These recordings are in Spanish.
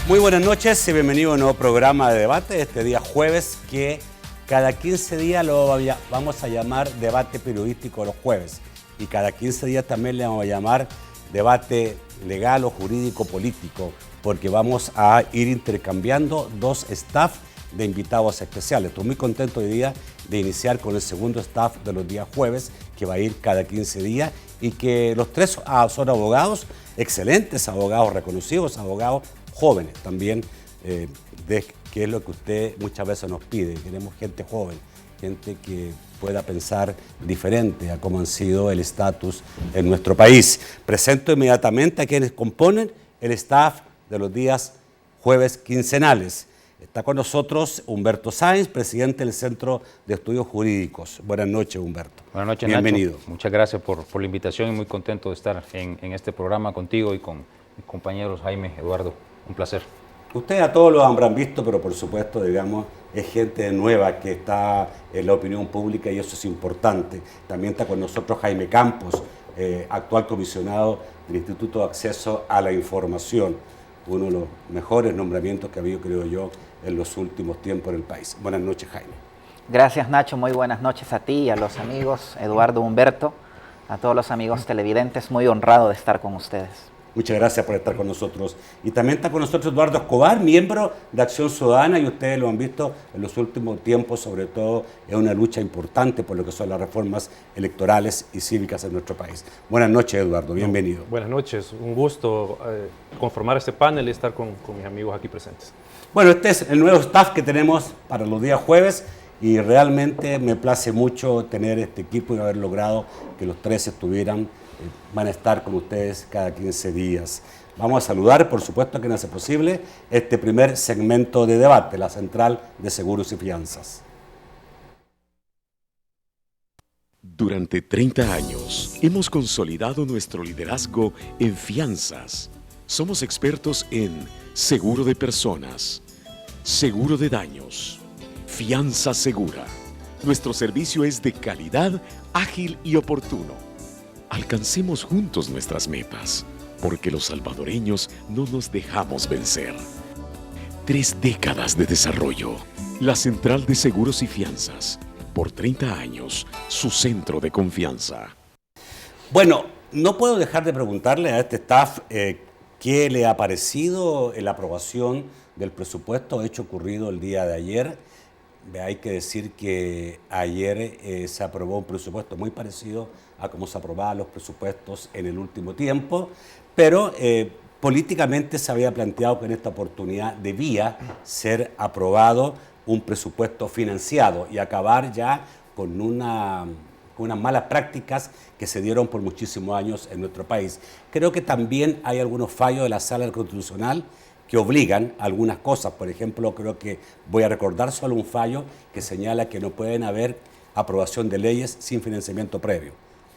Muy buenas noches y bienvenido a un nuevo programa de debate este día jueves, que cada 15 días lo vamos a llamar debate periodístico los jueves, y cada 15 días también le vamos a llamar debate legal o jurídico político, porque vamos a ir intercambiando dos staff de invitados especiales. Estoy muy contento hoy día de iniciar con el segundo staff de los días jueves, que va a ir cada 15 días, y que los tres son abogados, excelentes abogados, reconocidos abogados, jóvenes también, que es lo que usted muchas veces nos pide. Queremos gente joven, gente que pueda pensar diferente a cómo han sido el estatus en nuestro país. Presento inmediatamente a quienes componen el staff de los días jueves quincenales. Está con nosotros Humberto Sáenz, presidente del Centro de Estudios Jurídicos. Buenas noches, Humberto. Buenas noches, bienvenido. Nacho. Muchas gracias por la invitación y muy contento de estar en este programa contigo y con mis compañeros Jaime, Eduardo. Un placer. Ustedes a todos lo habrán visto, pero por supuesto, digamos, es gente nueva que está en la opinión pública y eso es importante. También está con nosotros Jaime Campos, actual comisionado del Instituto de Acceso a la Información, uno de los mejores nombramientos que ha habido, creo yo, en los últimos tiempos en el país. Buenas noches, Jaime. Gracias, Nacho. Muy buenas noches a ti y a los amigos Eduardo, Humberto, a todos los amigos televidentes. Muy honrado de estar con ustedes. Muchas gracias por estar con nosotros. Y también está con nosotros Eduardo Escobar, miembro de Acción Ciudadana, y ustedes lo han visto en los últimos tiempos, sobre todo en una lucha importante por lo que son las reformas electorales y cívicas en nuestro país. Buenas noches, Eduardo, bienvenido. Buenas noches, un gusto conformar este panel y estar con mis amigos aquí presentes. Bueno, este es el nuevo staff que tenemos para los días jueves, y realmente me place mucho tener este equipo y haber logrado que los tres van a estar con ustedes cada 15 días. Vamos a saludar, por supuesto, a quien hace posible este primer segmento de debate, la Central de Seguros y Fianzas. Durante 30 años hemos consolidado nuestro liderazgo en fianzas. Somos expertos en seguro de personas, seguro de daños, fianza segura. Nuestro servicio es de calidad, ágil y oportuno. Alcancemos juntos nuestras metas, porque los salvadoreños no nos dejamos vencer. 3 décadas de desarrollo. La Central de Seguros y Fianzas. Por 30 años, su centro de confianza. Bueno, no puedo dejar de preguntarle a este staff qué le ha parecido la aprobación del presupuesto hecho ocurrido el día de ayer. Hay que decir que ayer se aprobó un presupuesto muy parecido a cómo se aprobaban los presupuestos en el último tiempo, pero políticamente se había planteado que en esta oportunidad debía ser aprobado un presupuesto financiado y acabar ya con unas malas prácticas que se dieron por muchísimos años en nuestro país. Creo que también hay algunos fallos de la Sala Constitucional que obligan a algunas cosas. Por ejemplo, creo que voy a recordar solo un fallo que señala que no pueden haber aprobación de leyes sin financiamiento previo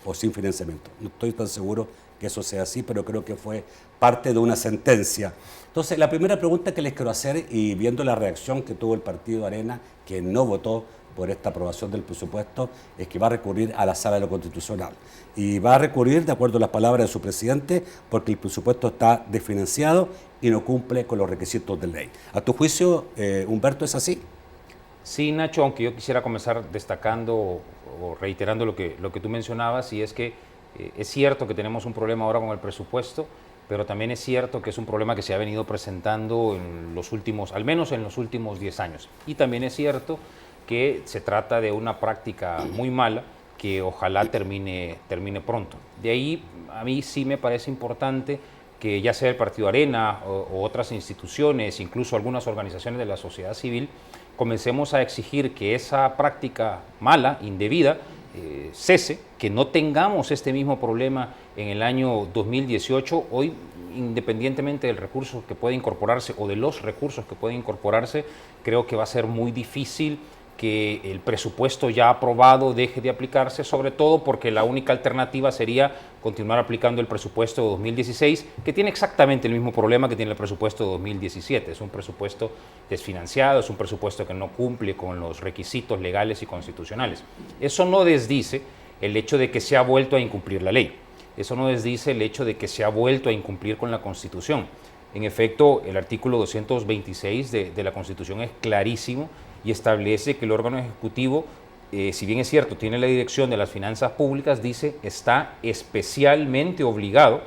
o sin financiamiento. No estoy tan seguro que eso sea así, pero creo que fue parte de una sentencia. Entonces, la primera pregunta que les quiero hacer, y viendo la reacción que tuvo el partido Arena, que no votó por esta aprobación del presupuesto, es que va a recurrir a la Sala de lo Constitucional. Y va a recurrir, de acuerdo a las palabras de su presidente, porque el presupuesto está desfinanciado y no cumple con los requisitos de ley. ¿A tu juicio, Humberto, es así? Sí, Nacho, aunque yo quisiera comenzar destacando o reiterando lo que tú mencionabas, y es que es cierto que tenemos un problema ahora con el presupuesto, pero también es cierto que es un problema que se ha venido presentando en los últimos, al menos en los últimos 10 años. Y también es cierto que se trata de una práctica muy mala que ojalá termine pronto. De ahí a mí sí me parece importante que ya sea el Partido Arena o otras instituciones, incluso algunas organizaciones de la sociedad civil, comencemos a exigir que esa práctica mala, indebida, cese, que no tengamos este mismo problema en el año 2018. Hoy, independientemente del recurso que puede incorporarse o de los recursos que pueden incorporarse, creo que va a ser muy difícil que el presupuesto ya aprobado deje de aplicarse, sobre todo porque la única alternativa sería continuar aplicando el presupuesto de 2016, que tiene exactamente el mismo problema que tiene el presupuesto de 2017. Es un presupuesto desfinanciado, es un presupuesto que no cumple con los requisitos legales y constitucionales. Eso no desdice el hecho de que se ha vuelto a incumplir la ley. Eso no desdice el hecho de que se ha vuelto a incumplir con la Constitución. En efecto, el artículo 226 de la Constitución es clarísimo y establece que el órgano ejecutivo, si bien es cierto, tiene la dirección de las finanzas públicas, dice, está especialmente obligado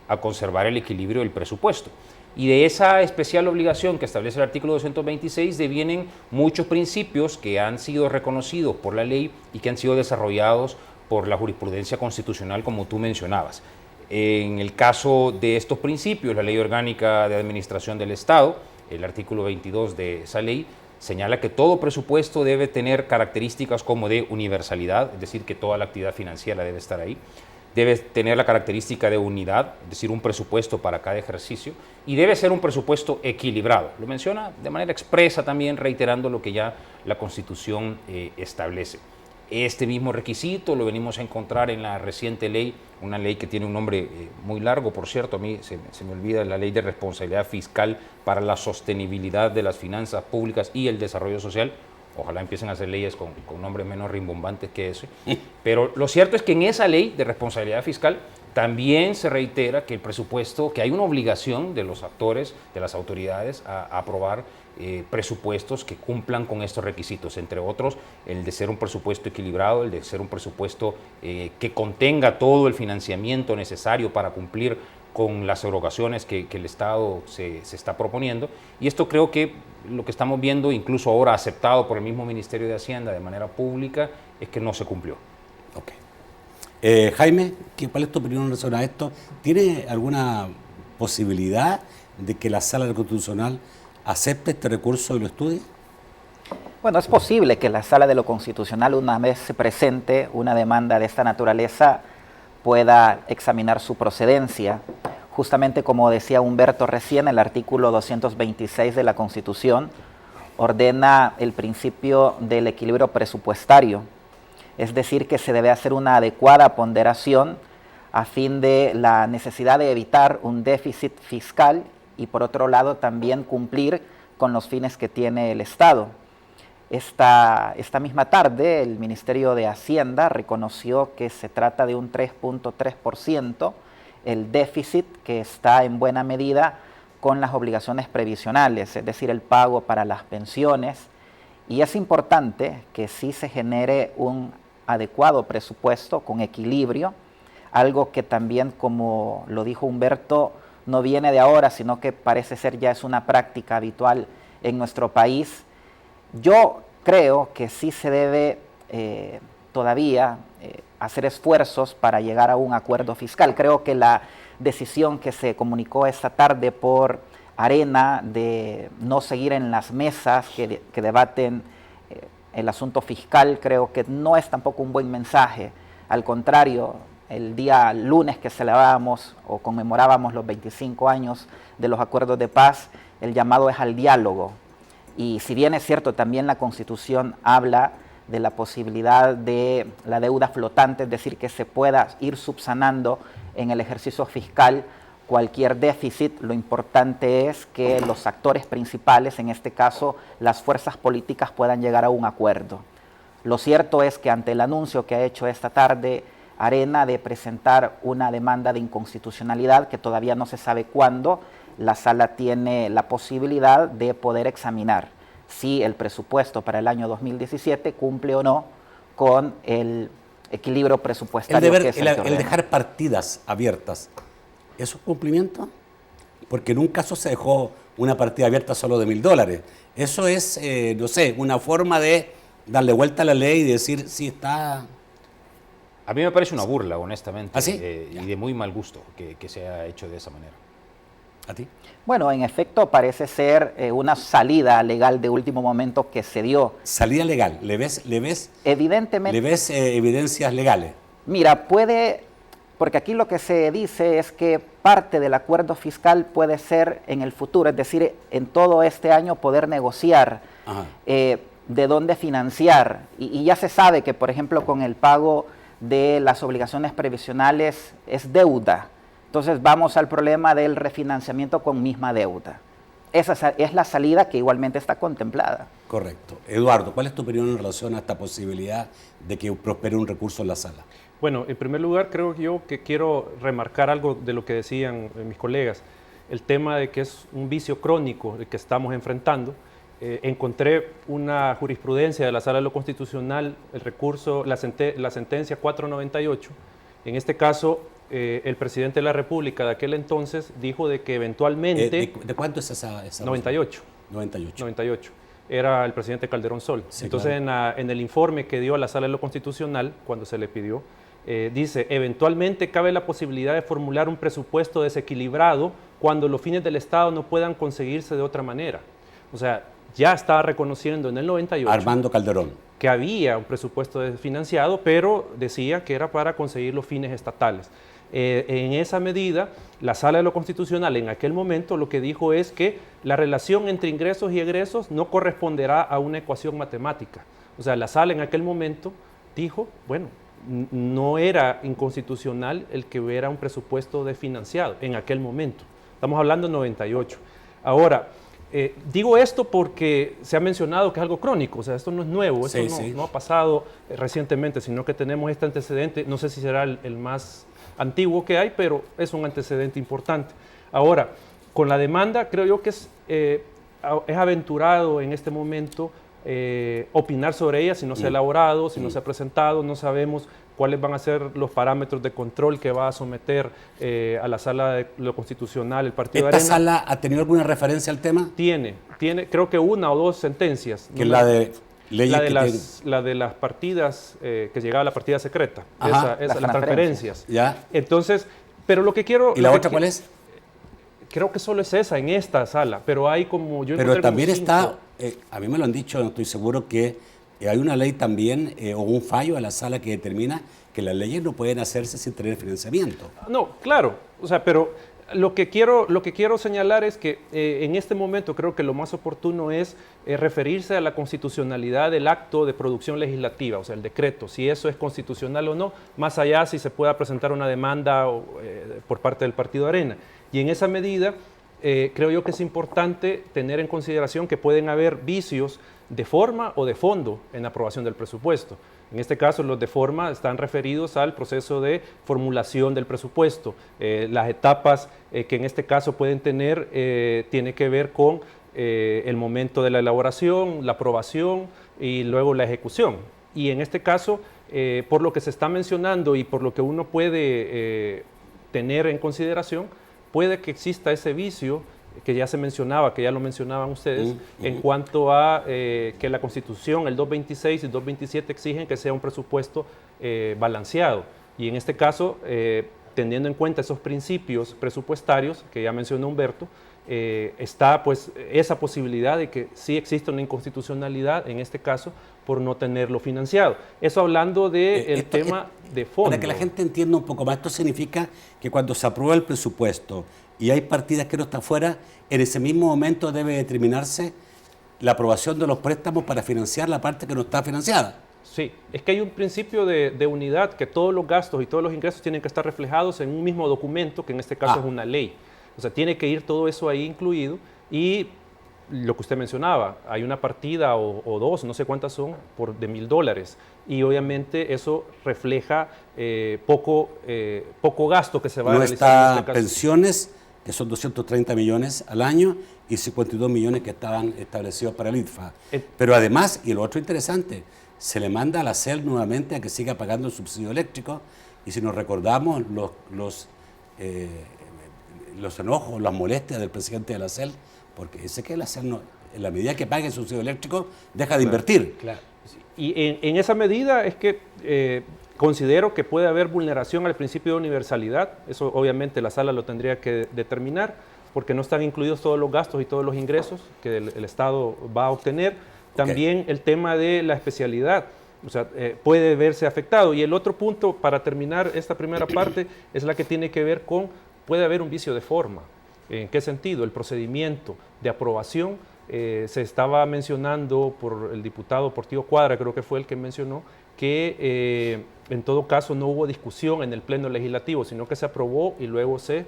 a conservar el equilibrio del presupuesto. Y de esa especial obligación que establece el artículo 226 devienen muchos principios que han sido reconocidos por la ley y que han sido desarrollados por la jurisprudencia constitucional, como tú mencionabas. En el caso de estos principios, la Ley Orgánica de Administración del Estado, el artículo 22 de esa ley, señala que todo presupuesto debe tener características como de universalidad, es decir, que toda la actividad financiera debe estar ahí. Debe tener la característica de unidad, es decir, un presupuesto para cada ejercicio, y debe ser un presupuesto equilibrado. Lo menciona de manera expresa también, reiterando lo que ya la Constitución establece. Este mismo requisito lo venimos a encontrar en la reciente ley, una ley que tiene un nombre muy largo, por cierto, a mí se me olvida, la Ley de Responsabilidad Fiscal para la Sostenibilidad de las Finanzas Públicas y el Desarrollo Social. Ojalá empiecen a hacer leyes con nombres menos rimbombantes que ese. Pero lo cierto es que en esa ley de responsabilidad fiscal también se reitera que el presupuesto, que hay una obligación de los actores, de las autoridades, a aprobar presupuestos que cumplan con estos requisitos, entre otros el de ser un presupuesto equilibrado, el de ser un presupuesto que contenga todo el financiamiento necesario para cumplir con las erogaciones que el Estado se está proponiendo. Y esto creo que lo que estamos viendo, incluso ahora aceptado por el mismo Ministerio de Hacienda de manera pública, es que no se cumplió. Ok. Jaime, ¿cuál es tu opinión en relación a esto? ¿Tiene alguna posibilidad de que la Sala Constitucional acepte este recurso y lo estudie? Bueno, es posible que la Sala de lo Constitucional, una vez se presente una demanda de esta naturaleza, pueda examinar su procedencia. Justamente como decía Humberto recién, el artículo 226 de la Constitución ordena el principio del equilibrio presupuestario, es decir, que se debe hacer una adecuada ponderación a fin de la necesidad de evitar un déficit fiscal y por otro lado también cumplir con los fines que tiene el Estado. Esta misma tarde el Ministerio de Hacienda reconoció que se trata de un 3.3% el déficit, que está en buena medida con las obligaciones previsionales, es decir, el pago para las pensiones, y es importante que sí se genere un adecuado presupuesto con equilibrio, algo que también, como lo dijo Humberto, no viene de ahora, sino que parece ser ya es una práctica habitual en nuestro país. Yo creo que sí se debe todavía hacer esfuerzos para llegar a un acuerdo fiscal. Creo que la decisión que se comunicó esta tarde por Arena de no seguir en las mesas que debaten el asunto fiscal, creo que no es tampoco un buen mensaje. Al contrario, el día lunes que celebrábamos o conmemorábamos los 25 años de los acuerdos de paz, el llamado es al diálogo. Y si bien es cierto, también la Constitución habla de la posibilidad de la deuda flotante, es decir, que se pueda ir subsanando en el ejercicio fiscal cualquier déficit, lo importante es que los actores principales, en este caso las fuerzas políticas, puedan llegar a un acuerdo. Lo cierto es que ante el anuncio que ha hecho esta tarde Arena de presentar una demanda de inconstitucionalidad, que todavía no se sabe cuándo, la Sala tiene la posibilidad de poder examinar si el presupuesto para el año 2017 cumple o no con el equilibrio presupuestario. El dejar partidas abiertas, ¿es un cumplimiento? Porque en un caso se dejó una partida abierta solo de $1.000. Eso es, no sé, una forma de darle vuelta a la ley y decir si está... A mí me parece una burla, honestamente, ¿Ah, sí? Y de muy mal gusto que se haya hecho de esa manera. ¿A ti? Bueno, en efecto parece ser una salida legal de último momento que se dio. Salida legal, ¿le ves Evidentemente. ¿le ves evidencias legales? Mira, porque aquí lo que se dice es que parte del acuerdo fiscal puede ser en el futuro, es decir, en todo este año poder negociar de dónde financiar. Y ya se sabe que, por ejemplo, con el pago de las obligaciones previsionales es deuda. Entonces vamos al problema del refinanciamiento con misma deuda. Esa es la salida que igualmente está contemplada. Correcto. Eduardo, ¿cuál es tu opinión en relación a esta posibilidad de que prospere un recurso en la Sala? Bueno, en primer lugar creo yo que quiero remarcar algo de lo que decían mis colegas. el tema de que es un vicio crónico el que estamos enfrentando. Encontré una jurisprudencia de la Sala de lo Constitucional, el recurso, la sentencia 498. En este caso, el presidente de la República de aquel entonces dijo de que eventualmente... ¿De cuánto es esa 98. 98. 98. Era el presidente Calderón Sol. Sí, entonces, claro. en el informe que dio a la Sala de lo Constitucional, cuando se le pidió, dice, eventualmente cabe la posibilidad de formular un presupuesto desequilibrado cuando los fines del Estado no puedan conseguirse de otra manera. O sea, ya estaba reconociendo en el 98 Armando Calderón. que había un presupuesto desfinanciado, pero decía que era para conseguir los fines estatales. En esa medida, la Sala de lo Constitucional en aquel momento lo que dijo es que la relación entre ingresos y egresos no corresponderá a una ecuación matemática. O sea, la Sala en aquel momento dijo, bueno, no era inconstitucional el que hubiera un presupuesto desfinanciado en aquel momento. Estamos hablando de 98. Ahora, digo esto porque se ha mencionado que es algo crónico, o sea, esto no es nuevo, esto no ha pasado recientemente, sino que tenemos este antecedente, no sé si será el más antiguo que hay, pero es un antecedente importante. Ahora, con la demanda, creo yo que es aventurado en este momento opinar sobre ella si no se ha elaborado, si no se ha presentado, no sabemos cuáles van a ser los parámetros de control que va a someter a la Sala de lo Constitucional el Partido de Arena. ¿Esta sala ha tenido alguna referencia al tema? Tiene creo que una o dos sentencias. Que la de leyes la de las partidas, que llegaba a la partida secreta, Ajá. las transferencias. ¿Ya? Entonces, pero lo que quiero... ¿Y la otra cuál es? Creo que solo es esa, en esta sala, pero hay como... Pero también está, a mí me lo han dicho, no estoy seguro, que hay una ley también, o un fallo de la sala que determina que las leyes no pueden hacerse sin tener financiamiento. No, claro, o sea, pero lo que quiero señalar es que en este momento creo que lo más oportuno es referirse a la constitucionalidad del acto de producción legislativa, o sea, el decreto, si eso es constitucional o no, más allá si se pueda presentar una demanda por parte del Partido Arena. Y en esa medida, creo yo que es importante tener en consideración que pueden haber vicios de forma o de fondo en la aprobación del presupuesto. En este caso, los de forma están referidos al proceso de formulación del presupuesto. Las etapas que en este caso pueden tener tiene que ver con el momento de la elaboración, la aprobación y luego la ejecución. Y en este caso, por lo que se está mencionando y por lo que uno puede tener en consideración, puede que exista ese vicio que ya se mencionaba, que ya lo mencionaban ustedes, en cuanto a que la Constitución, el 226 y el 227 exigen que sea un presupuesto balanceado. Y en este caso, teniendo en cuenta esos principios presupuestarios que ya mencionó Humberto, está pues esa posibilidad de que sí existe una inconstitucionalidad, en este caso, por no tenerlo financiado. Eso hablando del tema de fondo. Para que la gente entienda un poco más, esto significa que cuando se aprueba el presupuesto y hay partidas que no están fuera, en ese mismo momento debe determinarse la aprobación de los préstamos para financiar la parte que no está financiada. Sí, es que hay un principio de unidad, que todos los gastos y todos los ingresos tienen que estar reflejados en un mismo documento, que en este caso es una ley. O sea, tiene que ir todo eso ahí incluido, y lo que usted mencionaba, hay una partida o dos, no sé cuántas son, de $1,000, y obviamente eso refleja poco gasto que se va a realizar en este caso. Pensiones, que son 230 millones al año, y 52 millones que estaban establecidos para el ITFA. Pero además, y lo otro interesante, se le manda a la CEL nuevamente a que siga pagando el subsidio eléctrico, y si nos recordamos los enojos, las molestias del presidente de la CEL, porque dice que la CEL, en la medida que pague el subsidio eléctrico, deja de invertir. Claro. Y en esa medida es que considero que puede haber vulneración al principio de universalidad. Eso obviamente la sala lo tendría que determinar, porque no están incluidos todos los gastos y todos los ingresos que el Estado va a obtener. También el tema de la especialidad, o sea, puede verse afectado. Y el otro punto, para terminar esta primera parte, es la que tiene que ver con, puede haber un vicio de forma. ¿En qué sentido? El procedimiento de aprobación, se estaba mencionando por el diputado Portillo Cuadra, creo que fue el que mencionó, que en todo caso no hubo discusión en el Pleno Legislativo, sino que se aprobó y luego se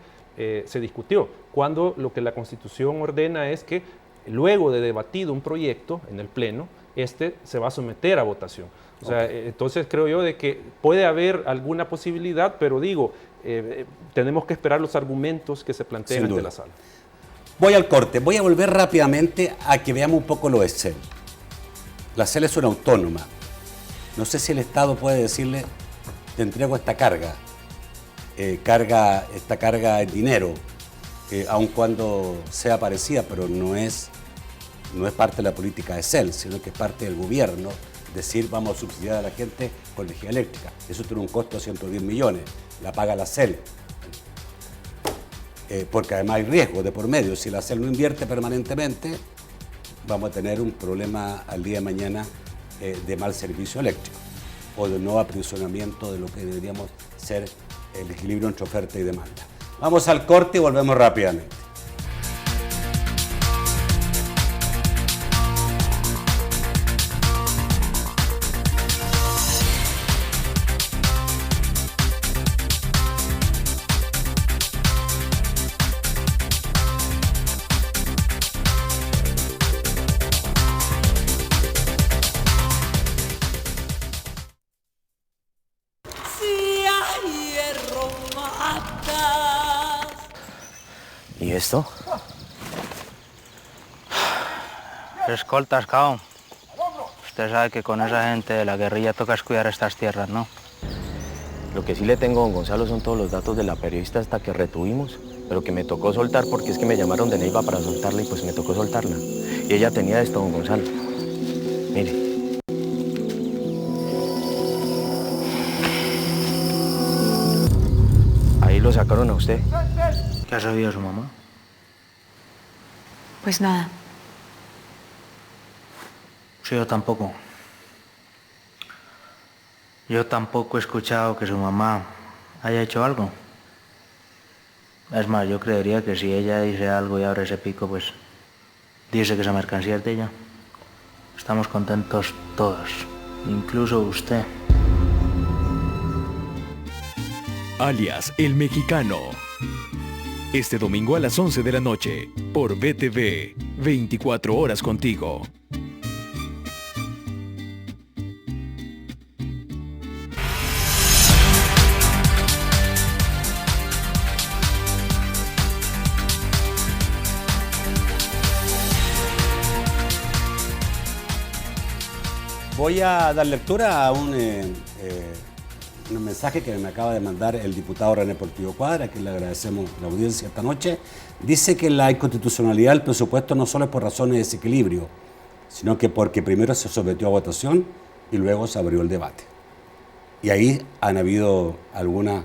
discutió, cuando lo que la Constitución ordena es que luego de debatido un proyecto en el Pleno, se va a someter a votación. O sea, entonces creo yo de que puede haber alguna posibilidad, pero digo, tenemos que esperar los argumentos que se plantean ante la sala. Voy al corte. Voy a volver rápidamente a que veamos un poco lo de CEL. La CEL es una autónoma. No sé si el Estado puede decirle, te entrego esta carga, esta carga en dinero, aun cuando sea parecida, pero no es parte de la política de CEL, sino que es parte del gobierno, decir vamos a subsidiar a la gente con energía eléctrica. Eso tiene un costo de 110 millones, la paga la CEL. Porque además hay riesgo de por medio. Si la CEL no invierte permanentemente, vamos a tener un problema al día de mañana de mal servicio eléctrico o de no aprisionamiento de lo que deberíamos ser el equilibrio entre oferta y demanda. Vamos al corte y volvemos rápidamente. ¿Y esto? Escoltas, caón. Usted sabe que con esa gente de la guerrilla toca cuidar estas tierras, ¿no? Lo que sí le tengo, don Gonzalo, son todos los datos de la periodista hasta que retuvimos, pero que me tocó soltar porque es que me llamaron de Neiva para soltarla y pues me tocó soltarla. Y ella tenía esto, don Gonzalo. Mire. Ahí lo sacaron a usted. ¿Qué ha sabido su mamá? Pues nada. Sí, yo tampoco. Yo tampoco he escuchado que su mamá haya hecho algo. Es más, yo creería que si ella dice algo y abre ese pico, pues dice que esa mercancía es de ella. Estamos contentos todos, incluso usted. Alias El Mexicano. Este domingo a las 11 de la noche, por BTV, 24 horas contigo. Voy a dar lectura a un mensaje que me acaba de mandar el diputado René Portillo Cuadra, a quien le agradecemos la audiencia esta noche. Dice que la inconstitucionalidad del presupuesto no solo es por razones de desequilibrio, sino que porque primero se sometió a votación y luego se abrió el debate. Y ahí han habido algunos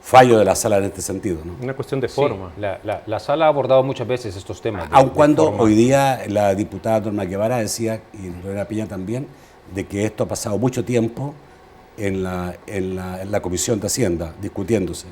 fallos de la sala en este sentido, ¿no? Una cuestión de forma. Sí, la sala ha abordado muchas veces estos temas. Aun cuando hoy día la diputada Norma Guevara decía, y Lorena Piña también, de que esto ha pasado mucho tiempo en la Comisión de Hacienda, discutiéndose,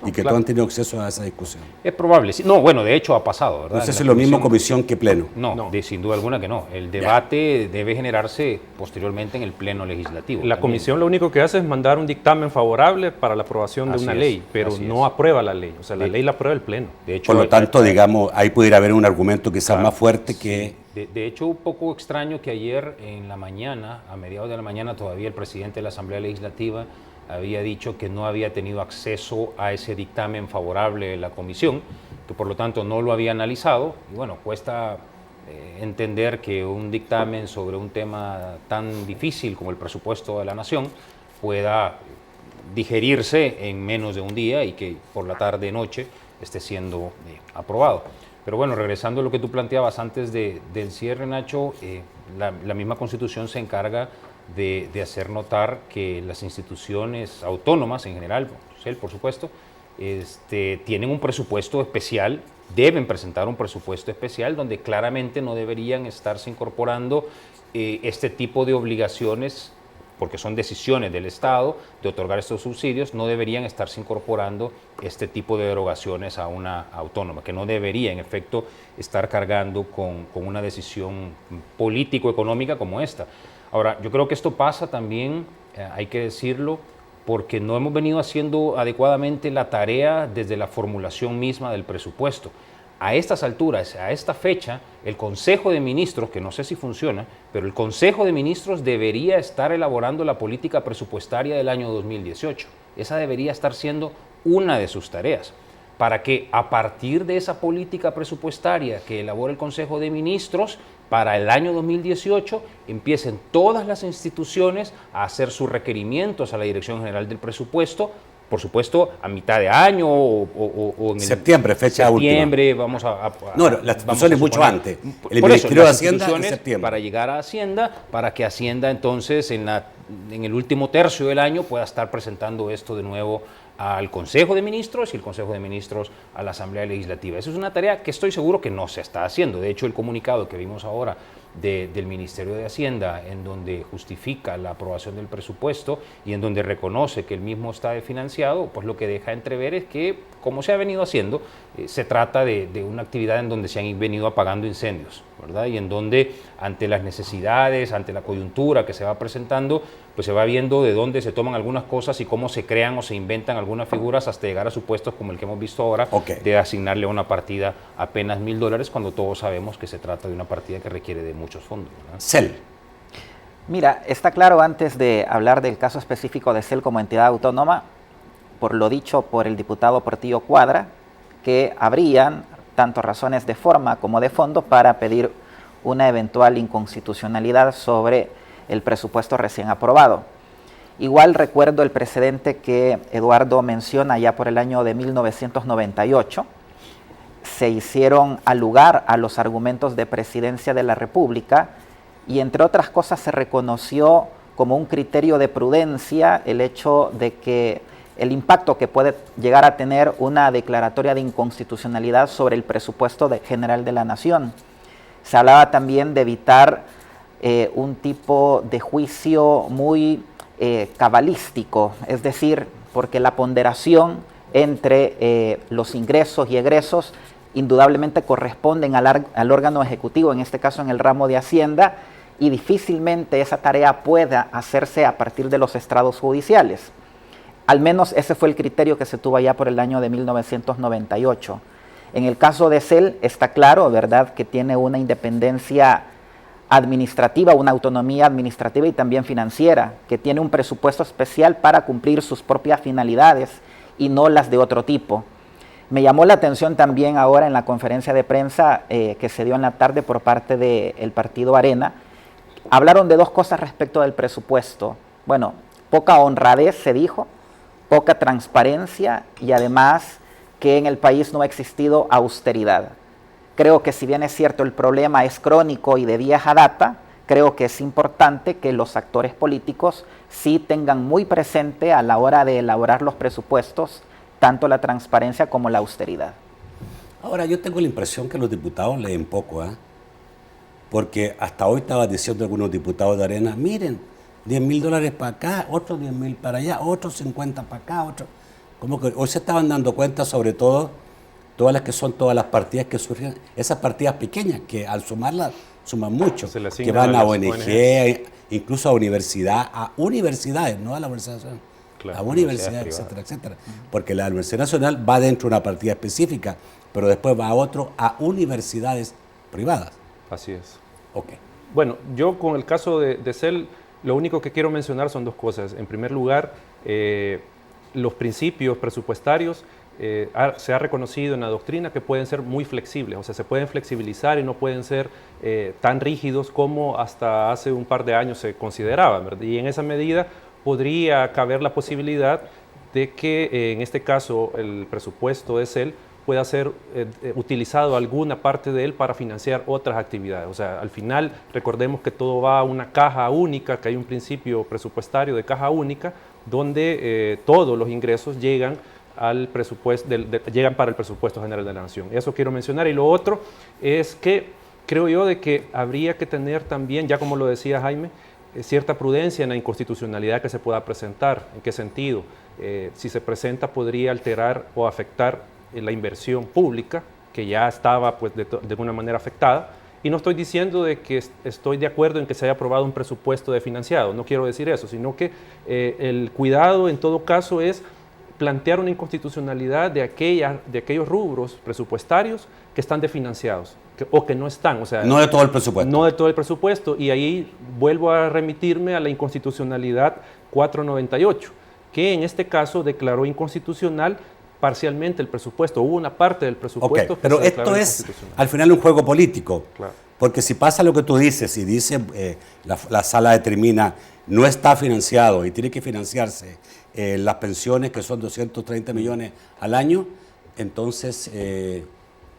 y que todos han tenido acceso a esa discusión. Es probable, sí. No, bueno, de hecho ha pasado, ¿verdad? No sé si es lo mismo comisión que pleno. No, sin duda alguna que no. El debate debe generarse posteriormente en el pleno legislativo. La comisión lo único que hace es mandar un dictamen favorable para la aprobación de una ley, pero no aprueba la ley. O sea, la ley la aprueba el pleno. De hecho, por lo tanto, digamos, ahí pudiera haber un argumento quizás más fuerte que... De hecho, un poco extraño que ayer en la mañana, a mediados de la mañana, todavía el presidente de la Asamblea Legislativa había dicho que no había tenido acceso a ese dictamen favorable de la comisión, que por lo tanto no lo había analizado. Y bueno, cuesta entender que un dictamen sobre un tema tan difícil como el presupuesto de la Nación pueda digerirse en menos de un día y que por la tarde-noche esté siendo aprobado. Pero bueno, regresando a lo que tú planteabas antes del cierre, Nacho, la misma Constitución se encarga de hacer notar que las instituciones autónomas en general, CEL por supuesto, tienen un presupuesto especial, deben presentar un presupuesto especial donde claramente no deberían estarse incorporando este tipo de obligaciones, porque son decisiones del Estado de otorgar estos subsidios, no deberían estarse incorporando este tipo de derogaciones a una autónoma, que no debería, en efecto, estar cargando con una decisión político-económica como esta. Ahora, yo creo que esto pasa también, hay que decirlo, porque no hemos venido haciendo adecuadamente la tarea desde la formulación misma del presupuesto. A estas alturas, a esta fecha, el Consejo de Ministros, que no sé si funciona, pero el Consejo de Ministros debería estar elaborando la política presupuestaria del año 2018. Esa debería estar siendo una de sus tareas, para que a partir de esa política presupuestaria que elabora el Consejo de Ministros para el año 2018 empiecen todas las instituciones a hacer sus requerimientos a la Dirección General del Presupuesto, por supuesto a mitad de año o en septiembre, fecha septiembre, última. No, las instituciones mucho antes. El Ministerio de Hacienda en septiembre. Para llegar a Hacienda, para que Hacienda entonces en el último tercio del año pueda estar presentando esto de nuevo al Consejo de Ministros y el Consejo de Ministros a la Asamblea Legislativa. Eso es una tarea que estoy seguro que no se está haciendo. De hecho, el comunicado que vimos ahora del Ministerio de Hacienda, en donde justifica la aprobación del presupuesto y en donde reconoce que el mismo está desfinanciado, pues lo que deja entrever es que, como se ha venido haciendo, se trata de una actividad en donde se han venido apagando incendios, ¿verdad? Y en donde, ante las necesidades, ante la coyuntura que se va presentando, pues se va viendo de dónde se toman algunas cosas y cómo se crean o se inventan algunas figuras hasta llegar a supuestos como el que hemos visto ahora, de asignarle a una partida apenas $1,000 cuando todos sabemos que se trata de una partida que requiere de muchos fondos, ¿verdad? CEL. Mira, está claro, antes de hablar del caso específico de CEL como entidad autónoma, por lo dicho por el diputado Portillo Cuadra, que habrían tanto razones de forma como de fondo para pedir una eventual inconstitucionalidad sobre el presupuesto recién aprobado. Igual recuerdo el precedente que Eduardo menciona ya por el año de 1998. Se hicieron alugar a los argumentos de Presidencia de la República y, entre otras cosas, se reconoció como un criterio de prudencia el hecho de que el impacto que puede llegar a tener una declaratoria de inconstitucionalidad sobre el presupuesto general de la Nación. Se hablaba también de evitar un tipo de juicio muy cabalístico, es decir, porque la ponderación entre los ingresos y egresos indudablemente corresponden al órgano ejecutivo, en este caso en el ramo de Hacienda, y difícilmente esa tarea pueda hacerse a partir de los estrados judiciales. Al menos ese fue el criterio que se tuvo allá por el año de 1998. En el caso de CEL está claro, ¿verdad?, que tiene una independencia administrativa, una autonomía administrativa y también financiera, que tiene un presupuesto especial para cumplir sus propias finalidades y no las de otro tipo. Me llamó la atención también ahora en la conferencia de prensa que se dio en la tarde por parte del partido Arena. Hablaron de dos cosas respecto del presupuesto. Bueno, poca honradez se dijo, poca transparencia y además que en el país no ha existido austeridad. Creo que si bien es cierto el problema es crónico y de vieja data, creo que es importante que los actores políticos sí tengan muy presente a la hora de elaborar los presupuestos tanto la transparencia como la austeridad. Ahora, yo tengo la impresión que los diputados leen poco, porque hasta hoy estaba diciendo algunos diputados de Arena, miren, $10,000 para acá, otros 10,000 para allá, otros 50 para acá, otros. Como que hoy se estaban dando cuenta, sobre todo, todas las partidas que surgen, esas partidas pequeñas, que al sumarlas, suman mucho, que van a ONG, incluso a universidades, no a la Universidad Nacional, claro, a universidades, etcétera, etcétera. Porque la Universidad Nacional va dentro de una partida específica, pero después va a universidades privadas. Así es. Ok. Bueno, yo con el caso de CEL, lo único que quiero mencionar son dos cosas. En primer lugar, los principios presupuestarios se ha reconocido en la doctrina que pueden ser muy flexibles, o sea, se pueden flexibilizar y no pueden ser tan rígidos como hasta hace un par de años se consideraba, ¿verdad? Y en esa medida podría caber la posibilidad de que en este caso el presupuesto de CEL pueda ser utilizado alguna parte de él para financiar otras actividades. O sea, al final recordemos que todo va a una caja única, que hay un principio presupuestario de caja única, donde todos los ingresos llegan al presupuesto, llegan para el presupuesto general de la Nación. Eso quiero mencionar. Y lo otro es que creo yo de que habría que tener también, ya como lo decía Jaime, cierta prudencia en la inconstitucionalidad que se pueda presentar. ¿En qué sentido? Si se presenta podría alterar o afectar la inversión pública, que ya estaba pues, de alguna manera afectada. Y no estoy diciendo de que estoy de acuerdo en que se haya aprobado un presupuesto desfinanciado, no quiero decir eso, sino que el cuidado en todo caso es plantear una inconstitucionalidad de aquellos rubros presupuestarios que están desfinanciados o que no están. O sea, no de todo el presupuesto. No de todo el presupuesto. Y ahí vuelvo a remitirme a la inconstitucionalidad 498, que en este caso declaró inconstitucional parcialmente el presupuesto. Hubo una parte del presupuesto que pero se declaró esto es inconstitucional. al final un juego político. Claro. Porque si pasa lo que tú dices y dice la sala determina no está financiado y tiene que financiarse las pensiones que son 230 millones al año, entonces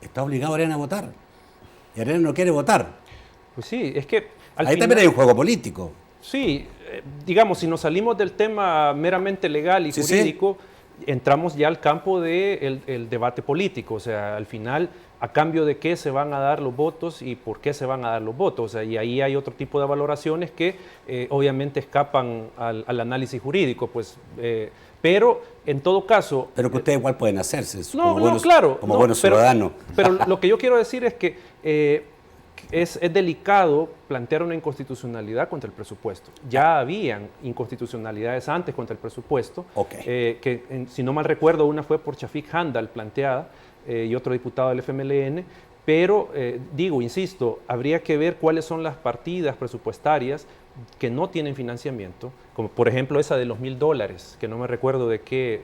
está obligado Arena a votar. Y Arena no quiere votar. Pues sí, es que al Ahí final, también hay un juego político. Sí, digamos, si nos salimos del tema meramente legal y Sí, jurídico, entramos ya al campo del debate político. O sea, al final, a cambio de qué se van a dar los votos y por qué se van a dar los votos. O sea, y ahí hay otro tipo de valoraciones que obviamente escapan al análisis jurídico. Pues, pero en todo caso... Pero que ustedes igual pueden hacerse claro, como buenos ciudadanos. Pero lo que yo quiero decir es que es delicado plantear una inconstitucionalidad contra el presupuesto. Ya habían inconstitucionalidades antes contra el presupuesto, si no mal recuerdo, una fue por Chafik Handal planteada y otro diputado del FMLN, pero insisto, habría que ver cuáles son las partidas presupuestarias que no tienen financiamiento, como por ejemplo esa de los $1,000, que no me recuerdo de qué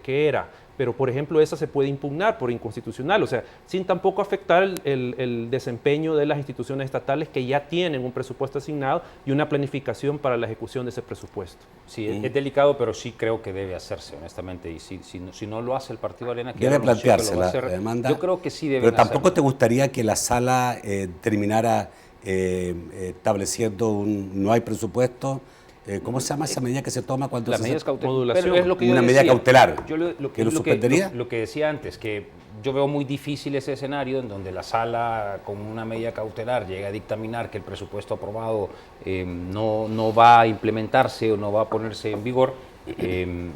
era, pero por ejemplo esa se puede impugnar por inconstitucional, o sea, sin tampoco afectar el desempeño de las instituciones estatales que ya tienen un presupuesto asignado y una planificación para la ejecución de ese presupuesto. Sí, es delicado, pero sí creo que debe hacerse, honestamente, y si no lo hace el Partido Arena, que debe plantearse lo va a la hacer, demanda. yo creo que sí debe. Pero tampoco te gustaría que la sala terminara estableciendo no hay presupuesto. ¿Cómo se llama esa medida que se toma cuando las se medidas modulación? Pero es lo que yo una decía. medida cautelar? Yo ¿Que lo suspendería? Lo que decía antes, que yo veo muy difícil ese escenario en donde la sala con una medida cautelar llega a dictaminar que el presupuesto aprobado no va a implementarse o no va a ponerse en vigor.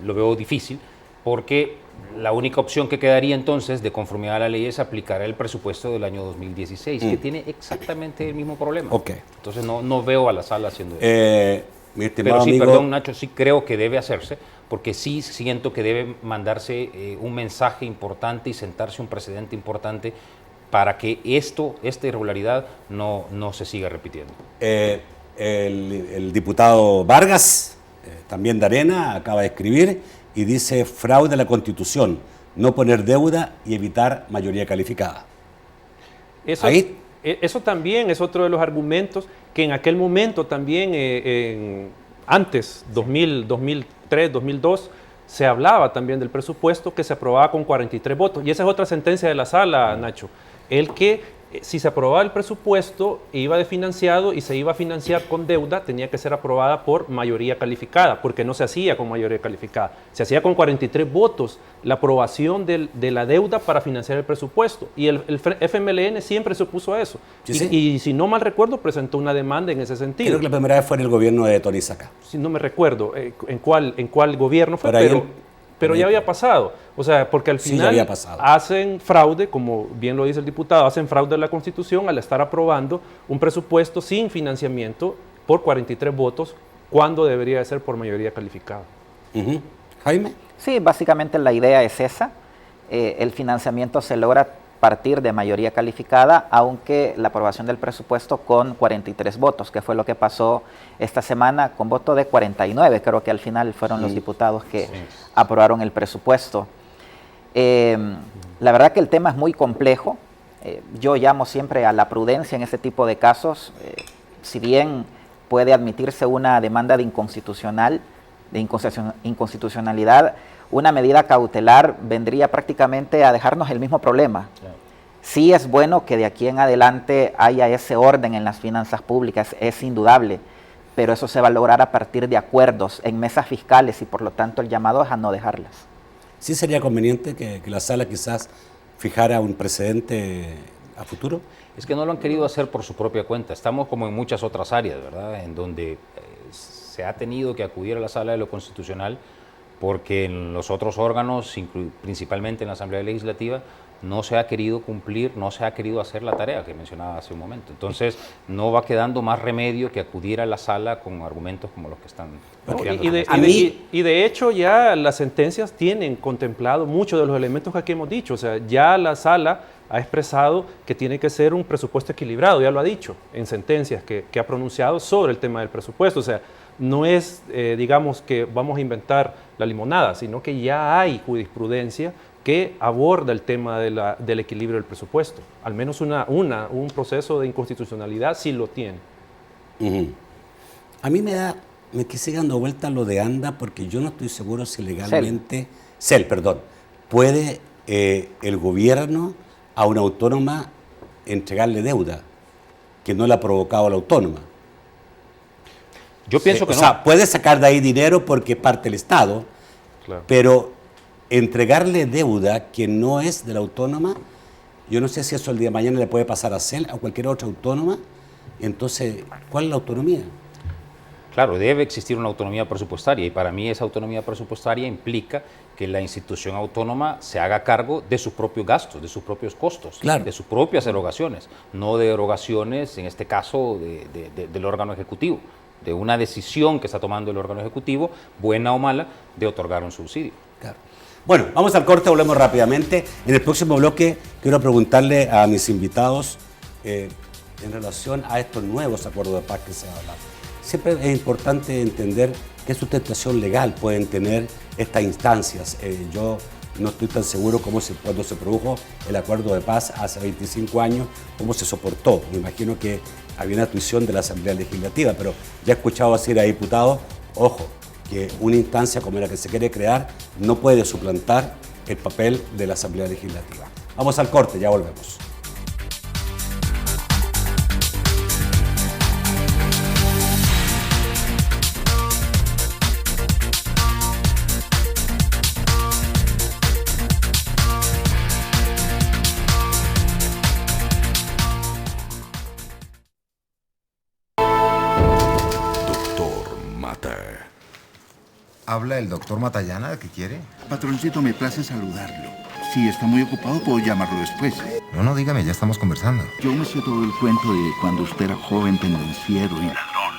Lo veo difícil porque la única opción que quedaría entonces de conformidad a la ley es aplicar el presupuesto del año 2016, que tiene exactamente el mismo problema. Entonces no veo a la sala haciendo eso. Mi estimado Pero sí, amigo, perdón Nacho, sí creo que debe hacerse, porque sí siento que debe mandarse un mensaje importante y sentarse un precedente importante para que esta irregularidad no se siga repitiendo. el diputado Vargas, también de Arena, acaba de escribir y dice fraude a la Constitución, no poner deuda y evitar mayoría calificada. Eso también es otro de los argumentos que en aquel momento también, antes, 2003, 2002, se hablaba también del presupuesto que se aprobaba con 43 votos. Y esa es otra sentencia de la sala, Nacho. El que si se aprobaba el presupuesto, iba desfinanciado y se iba a financiar con deuda, tenía que ser aprobada por mayoría calificada, porque no se hacía con mayoría calificada. Se hacía con 43 votos la aprobación de la deuda para financiar el presupuesto. Y el FMLN siempre se opuso a eso. Y si no mal recuerdo, presentó una demanda en ese sentido. Creo que la primera vez fue en el gobierno de Tony Saca. Si no me recuerdo en cuál gobierno fue, pero ya había pasado. O sea, porque al final hacen fraude, como bien lo dice el diputado, hacen fraude a la Constitución al estar aprobando un presupuesto sin financiamiento por 43 votos, cuando debería de ser por mayoría calificada. Jaime. Sí, básicamente la idea es esa. El financiamiento se logra partir de mayoría calificada, aunque la aprobación del presupuesto con 43 votos, que fue lo que pasó esta semana con voto de 49, creo que al final fueron los diputados que aprobaron el presupuesto. La verdad que el tema es muy complejo. Yo llamo siempre a la prudencia en este tipo de casos. Si bien puede admitirse una demanda de inconstitucionalidad, una medida cautelar vendría prácticamente a dejarnos el mismo problema. Sí es bueno que de aquí en adelante haya ese orden en las finanzas públicas, es indudable, pero eso se va a lograr a partir de acuerdos en mesas fiscales y por lo tanto el llamado es a no dejarlas. ¿Sí sería conveniente que la sala quizás fijara un precedente a futuro? Es que no lo han querido hacer por su propia cuenta. Estamos como en muchas otras áreas, ¿verdad? En donde se ha tenido que acudir a la sala de lo constitucional porque en los otros órganos, principalmente en la Asamblea Legislativa, no se ha querido cumplir, no se ha querido hacer la tarea que mencionaba hace un momento. Entonces, no va quedando más remedio que acudir a la sala con argumentos como los que están planteando. Y de hecho, ya las sentencias tienen contemplado muchos de los elementos que aquí hemos dicho. O sea, ya la sala ha expresado que tiene que ser un presupuesto equilibrado, ya lo ha dicho en sentencias que ha pronunciado sobre el tema del presupuesto. O sea, no es, digamos, que vamos a inventar la limonada, sino que ya hay jurisprudencia que aborda el tema del equilibrio del presupuesto. Al menos un proceso de inconstitucionalidad sí lo tiene. A mí me quise dando vuelta lo de ANDA porque yo no estoy seguro si legalmente... CEL, perdón. ¿Puede el gobierno a una autónoma entregarle deuda que no le ha provocado a la autónoma? Yo pienso que no. O sea, puede sacar de ahí dinero porque es parte del Estado, Claro. pero entregarle deuda que no es de la autónoma, yo no sé si eso el día de mañana le puede pasar a CEL, a cualquier otra autónoma. Entonces, ¿cuál es la autonomía? Claro, debe existir una autonomía presupuestaria y para mí esa autonomía presupuestaria implica que la institución autónoma se haga cargo de sus propios gastos, de sus propios costos, Claro. de sus propias erogaciones, no de erogaciones, en este caso, del órgano ejecutivo, de una decisión que está tomando el órgano ejecutivo, buena o mala, de otorgar un subsidio. Claro. Bueno, vamos al corte, volvemos rápidamente. En el próximo bloque quiero preguntarle a mis invitados en relación a estos nuevos acuerdos de paz que se hablan. Siempre es importante entender qué sustentación legal pueden tener estas instancias. Yo no estoy tan seguro cuando se produjo el acuerdo de paz hace 25 años, cómo se soportó. Me imagino que había una tuición de la Asamblea Legislativa, pero ya he escuchado decir a diputados, ojo, que una instancia como la que se quiere crear no puede suplantar el papel de la Asamblea Legislativa. Vamos al corte, ya volvemos. ¿Habla el doctor Matallana? ¿Qué quiere? Patroncito, me place saludarlo. Si está muy ocupado, puedo llamarlo después. No, dígame, ya estamos conversando. Yo me sé todo el cuento de cuando usted era joven, pendenciero y ladrón.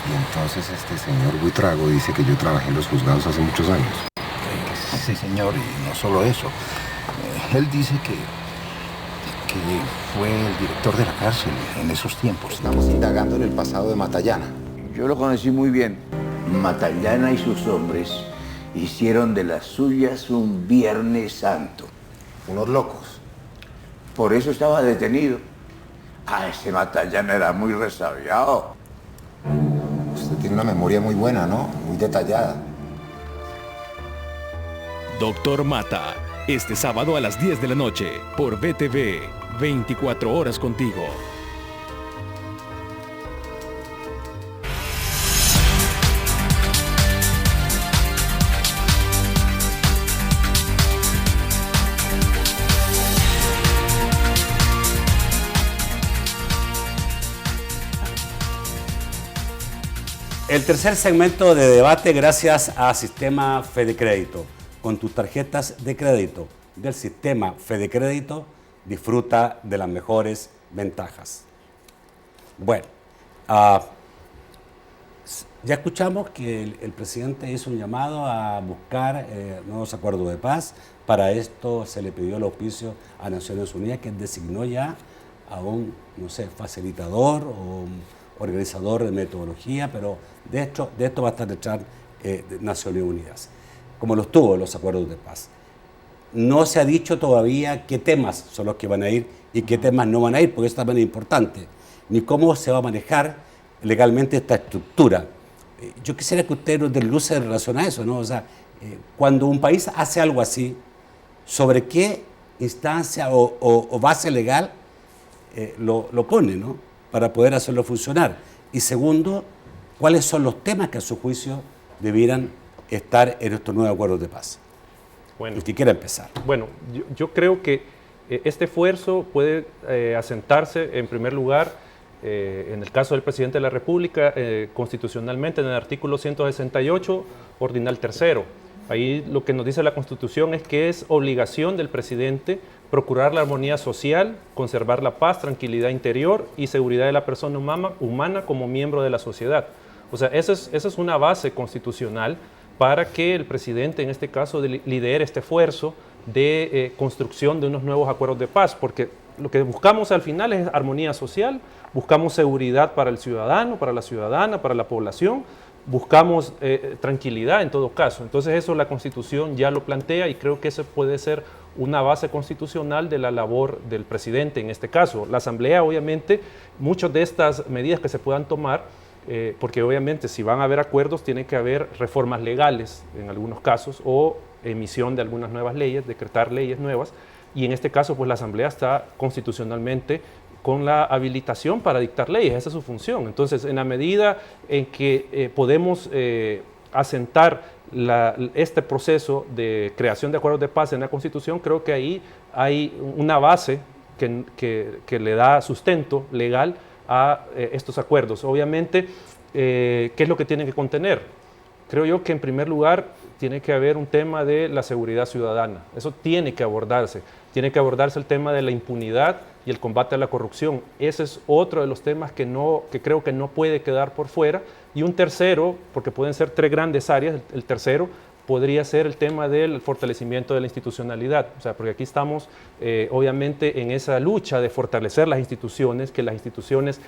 Y entonces este señor Buitrago dice que yo trabajé en los juzgados hace muchos años. Sí, señor, y no solo eso. Él dice que fue el director de la cárcel en esos tiempos. Estamos indagando en el pasado de Matallana. Yo lo conocí muy bien. Matallana y sus hombres hicieron de las suyas un Viernes Santo. Unos locos. Por eso estaba detenido. Ese Matallana era muy resabiado. Usted tiene una memoria muy buena, ¿no? Muy detallada. Doctor Mata, este sábado a las 10 de la noche por BTV, 24 horas contigo. El tercer segmento de debate gracias a Sistema Fedecrédito. Con tus tarjetas de crédito del Sistema Fedecrédito disfruta de las mejores ventajas. Bueno, ya escuchamos que el presidente hizo un llamado a buscar nuevos acuerdos de paz. Para esto se le pidió el auspicio a Naciones Unidas, que designó ya a un, no sé, facilitador o un organizador de metodología, pero de esto va a estar detrás Naciones Unidas, como los tuvo los acuerdos de paz. No se ha dicho todavía qué temas son los que van a ir y qué temas no van a ir, porque eso también es importante, ni cómo se va a manejar legalmente esta estructura. Yo quisiera que usted nos desluce en relación a eso, ¿no? O sea, cuando un país hace algo así, ¿sobre qué instancia o base legal lo pone, ¿no?, para poder hacerlo funcionar? Y segundo, ¿cuáles son los temas que a su juicio debieran estar en estos nuevos acuerdos de paz? Bueno, el que quiera empezar. Bueno, yo creo que este esfuerzo puede asentarse en primer lugar en el caso del presidente de la República, constitucionalmente en el artículo 168, ordinal tercero. Ahí lo que nos dice la Constitución es que es obligación del presidente procurar la armonía social, conservar la paz, tranquilidad interior y seguridad de la persona humana como miembro de la sociedad. O sea, esa es una base constitucional para que el presidente, en este caso, lidere este esfuerzo de construcción de unos nuevos acuerdos de paz, porque lo que buscamos al final es armonía social, buscamos seguridad para el ciudadano, para la ciudadana, para la población, buscamos tranquilidad en todo caso. Entonces eso la Constitución ya lo plantea y creo que esa puede ser una base constitucional de la labor del presidente en este caso. La Asamblea, obviamente, muchas de estas medidas que se puedan tomar, porque obviamente si van a haber acuerdos tiene que haber reformas legales en algunos casos o emisión de algunas nuevas leyes, decretar leyes nuevas, y en este caso pues la Asamblea está constitucionalmente con la habilitación para dictar leyes, esa es su función. Entonces, en la medida en que podemos asentar este proceso de creación de acuerdos de paz en la Constitución, creo que ahí hay una base que le da sustento legal a estos acuerdos. Obviamente, ¿qué es lo que tienen que contener? Creo yo que en primer lugar tiene que haber un tema de la seguridad ciudadana, eso tiene que abordarse el tema de la impunidad y el combate a la corrupción. Ese es otro de los temas que creo que no puede quedar por fuera. Y un tercero, porque pueden ser tres grandes áreas, el tercero podría ser el tema del fortalecimiento de la institucionalidad. O sea, porque aquí estamos obviamente en esa lucha de fortalecer las instituciones, que las instituciones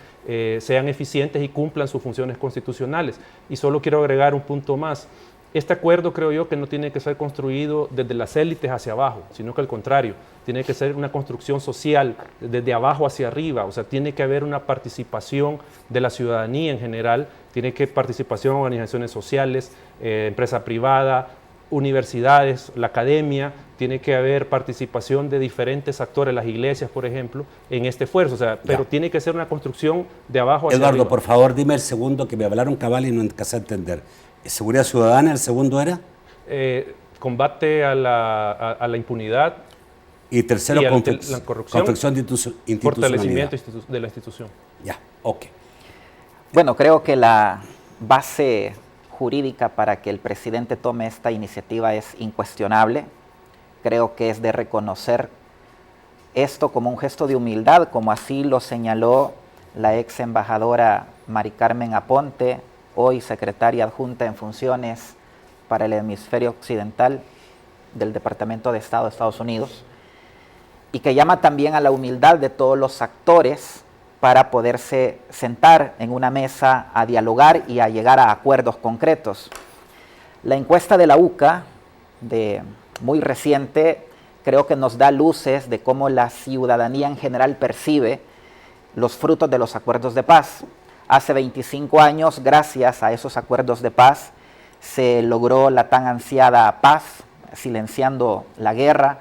sean eficientes y cumplan sus funciones constitucionales. Y solo quiero agregar un punto más. Este acuerdo creo yo que no tiene que ser construido desde las élites hacia abajo, sino que al contrario, tiene que ser una construcción social desde abajo hacia arriba, o sea, tiene que haber una participación de la ciudadanía en general, tiene que haber participación en organizaciones sociales, empresa privada, universidades, la academia, tiene que haber participación de diferentes actores, las iglesias, por ejemplo, en este esfuerzo, o sea, pero tiene que ser una construcción de abajo hacia arriba. Eduardo, por favor, dime el segundo, que me hablaron cabal y no alcancé a entender. ¿Seguridad ciudadana, el segundo era? Combate a la impunidad. Y tercero, la corrupción. Confección de institucionalidad. Fortalecimiento de la institución. Ya, ok. Bueno, creo que la base jurídica para que el presidente tome esta iniciativa es incuestionable. Creo que es de reconocer esto como un gesto de humildad, como así lo señaló la ex embajadora Mari Carmen Aponte, hoy secretaria adjunta en funciones para el hemisferio occidental del Departamento de Estado de Estados Unidos, y que llama también a la humildad de todos los actores para poderse sentar en una mesa a dialogar y a llegar a acuerdos concretos. La encuesta de la UCA, muy reciente, creo que nos da luces de cómo la ciudadanía en general percibe los frutos de los acuerdos de paz. Hace 25 años, gracias a esos acuerdos de paz, se logró la tan ansiada paz, silenciando la guerra,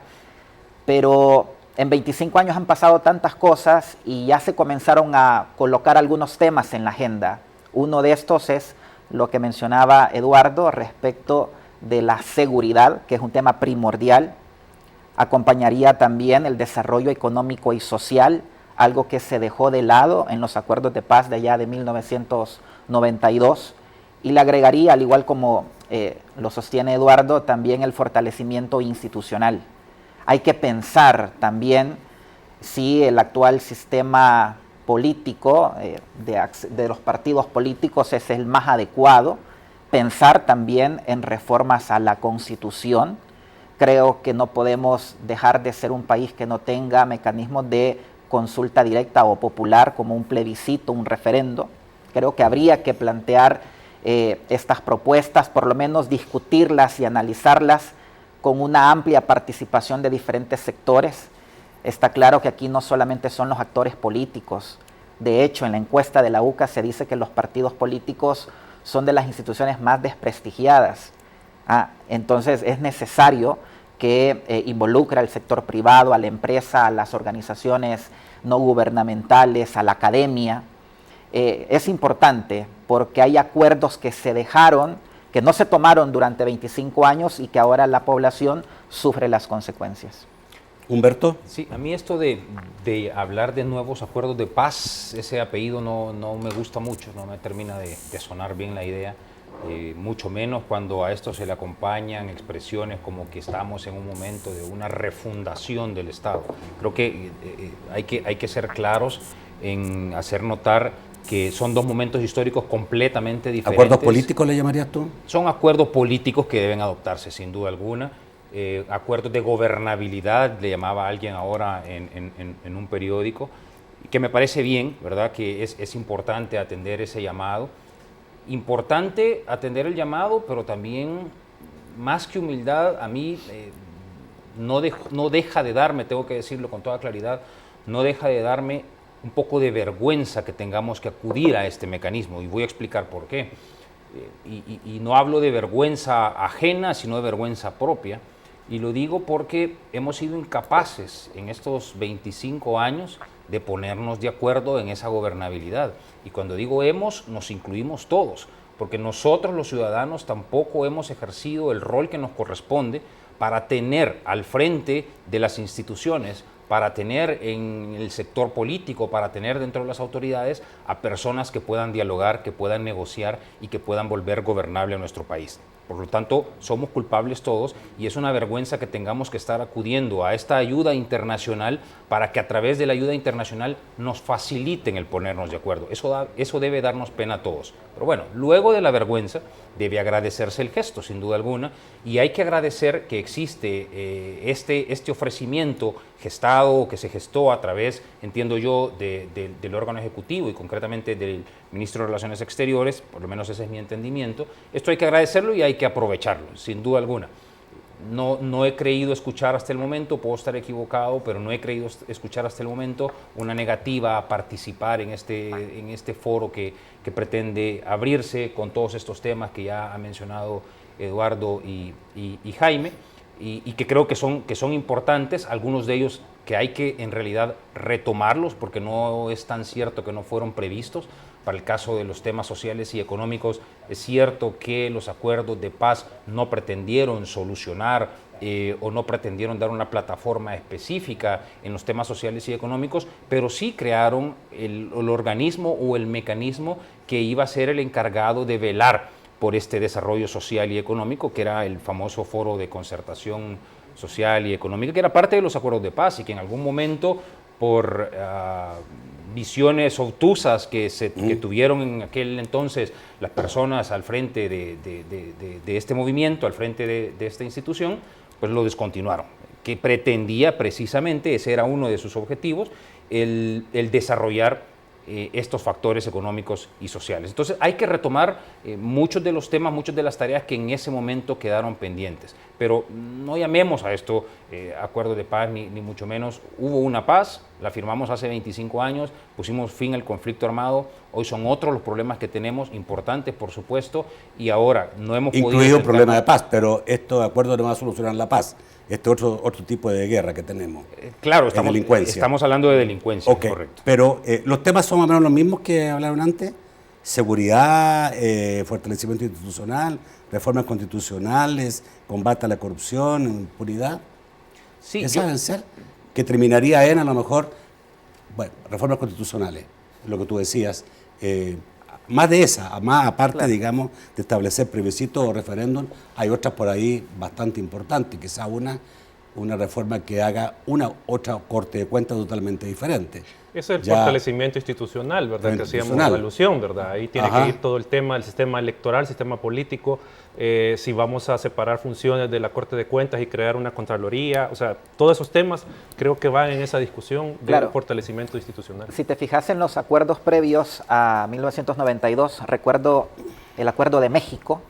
pero en 25 años han pasado tantas cosas y ya se comenzaron a colocar algunos temas en la agenda. Uno de estos es lo que mencionaba Eduardo respecto de la seguridad, que es un tema primordial. Acompañaría también el desarrollo económico y social, algo que se dejó de lado en los acuerdos de paz de allá de 1992. Y le agregaría, al igual como lo sostiene Eduardo, también el fortalecimiento institucional. Hay que pensar también si el actual sistema político de los partidos políticos es el más adecuado, pensar también en reformas a la Constitución. Creo que no podemos dejar de ser un país que no tenga mecanismos de consulta directa o popular como un plebiscito, un referendo. Creo que habría que plantear estas propuestas, por lo menos discutirlas y analizarlas con una amplia participación de diferentes sectores. Está claro que aquí no solamente son los actores políticos. De hecho, en la encuesta de la UCA se dice que los partidos políticos son de las instituciones más desprestigiadas. Entonces es necesario que involucre al sector privado, a la empresa, a las organizaciones no gubernamentales, a la academia. Es importante porque hay acuerdos que se dejaron, que no se tomaron durante 25 años y que ahora la población sufre las consecuencias. Humberto. Sí, a mí esto de hablar de nuevos acuerdos de paz, ese apellido no me gusta mucho, no me termina de sonar bien la idea, mucho menos cuando a esto se le acompañan expresiones como que estamos en un momento de una refundación del Estado. Creo que hay que ser claros en hacer notar que son dos momentos históricos completamente diferentes. ¿Acuerdos políticos le llamarías tú? Son acuerdos políticos que deben adoptarse, sin duda alguna. acuerdos de gobernabilidad, le llamaba alguien ahora en un periódico, que me parece bien, ¿verdad? Que es importante atender ese llamado. Importante atender el llamado, pero también, más que humildad, a mí no deja de darme, tengo que decirlo con toda claridad, no deja de darme un poco de vergüenza que tengamos que acudir a este mecanismo, y voy a explicar por qué. Y no hablo de vergüenza ajena, sino de vergüenza propia, y lo digo porque hemos sido incapaces en estos 25 años de ponernos de acuerdo en esa gobernabilidad. Y cuando digo hemos, nos incluimos todos, porque nosotros los ciudadanos tampoco hemos ejercido el rol que nos corresponde para tener al frente de las instituciones, para tener en el sector político, para tener dentro de las autoridades a personas que puedan dialogar, que puedan negociar y que puedan volver gobernable a nuestro país. Por lo tanto, somos culpables todos y es una vergüenza que tengamos que estar acudiendo a esta ayuda internacional para que a través de la ayuda internacional nos faciliten el ponernos de acuerdo. Eso debe darnos pena a todos. Pero bueno, luego de la vergüenza debe agradecerse el gesto, sin duda alguna, y hay que agradecer que existe este ofrecimiento gestado, que se gestó a través, entiendo yo, del órgano ejecutivo y concretamente del ministro de Relaciones Exteriores, por lo menos ese es mi entendimiento. Esto hay que agradecerlo y hay que aprovecharlo, sin duda alguna. No he creído escuchar hasta el momento, puedo estar equivocado, pero no he creído escuchar hasta el momento una negativa a participar en este foro que pretende abrirse con todos estos temas que ya ha mencionado Eduardo y Jaime, y que creo que son importantes, algunos de ellos que hay que en realidad retomarlos, porque no es tan cierto que no fueron previstos. Para el caso de los temas sociales y económicos, es cierto que los acuerdos de paz no pretendieron solucionar o no pretendieron dar una plataforma específica en los temas sociales y económicos, pero sí crearon el organismo o el mecanismo que iba a ser el encargado de velar por este desarrollo social y económico, que era el famoso Foro de Concertación Social y Económica, que era parte de los acuerdos de paz y que en algún momento, por visiones obtusas que tuvieron en aquel entonces las personas al frente de este movimiento, al frente de esta institución, pues lo descontinuaron, que pretendía precisamente, ese era uno de sus objetivos, el desarrollar estos factores económicos y sociales. Entonces hay que retomar muchos de los temas, muchas de las tareas que en ese momento quedaron pendientes, pero no llamemos a esto acuerdo de paz, ni mucho menos. Hubo una paz, la firmamos hace 25 años, pusimos fin al conflicto armado, hoy son otros los problemas que tenemos, importantes por supuesto, y ahora no hemos podido... Incluido un problema de paz, pero estos acuerdos no van a solucionar la paz. Este otro tipo de guerra que tenemos. Claro, estamos hablando de delincuencia, okay, correcto. Pero los temas son más o menos los mismos que hablaron antes: seguridad, fortalecimiento institucional, reformas constitucionales, combate a la corrupción, impunidad. Sí, ¿Esas deben ser? Que terminaría en, a lo mejor, bueno, reformas constitucionales, lo que tú decías. Más de esa, más aparte, claro, digamos, de establecer plebiscito o referéndum, hay otras por ahí bastante importantes, quizá una reforma que haga otra corte de cuentas totalmente diferente. Ese es el fortalecimiento institucional, ¿verdad? Que hacíamos alusión, ¿verdad? Ahí tiene que ir todo el tema del sistema electoral, sistema político, si vamos a separar funciones de la Corte de Cuentas y crear una Contraloría, o sea, todos esos temas creo que van en esa discusión del fortalecimiento institucional. Si te fijas en los acuerdos previos a 1992, recuerdo el Acuerdo de México,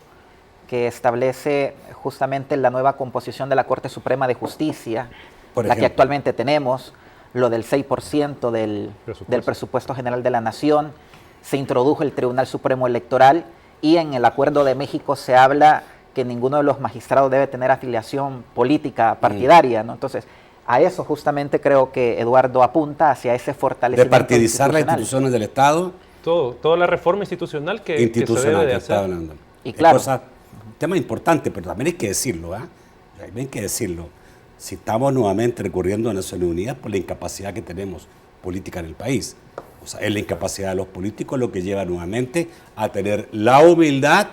que establece justamente la nueva composición de la Corte Suprema de Justicia, la que actualmente tenemos, lo del 6% del presupuesto general de la Nación, se introdujo el Tribunal Supremo Electoral y en el Acuerdo de México se habla que ninguno de los magistrados debe tener afiliación política partidaria, ¿no? Entonces, a eso justamente creo que Eduardo apunta, hacia ese fortalecimiento de partidizar las instituciones del Estado. Toda la reforma institucional que se debe de hacer. Hablando. Y claro, tema importante, pero también hay que decirlo, hay que decirlo. Si estamos nuevamente recurriendo a Naciones Unidas por la incapacidad que tenemos política en el país. O sea, es la incapacidad de los políticos lo que lleva nuevamente a tener la humildad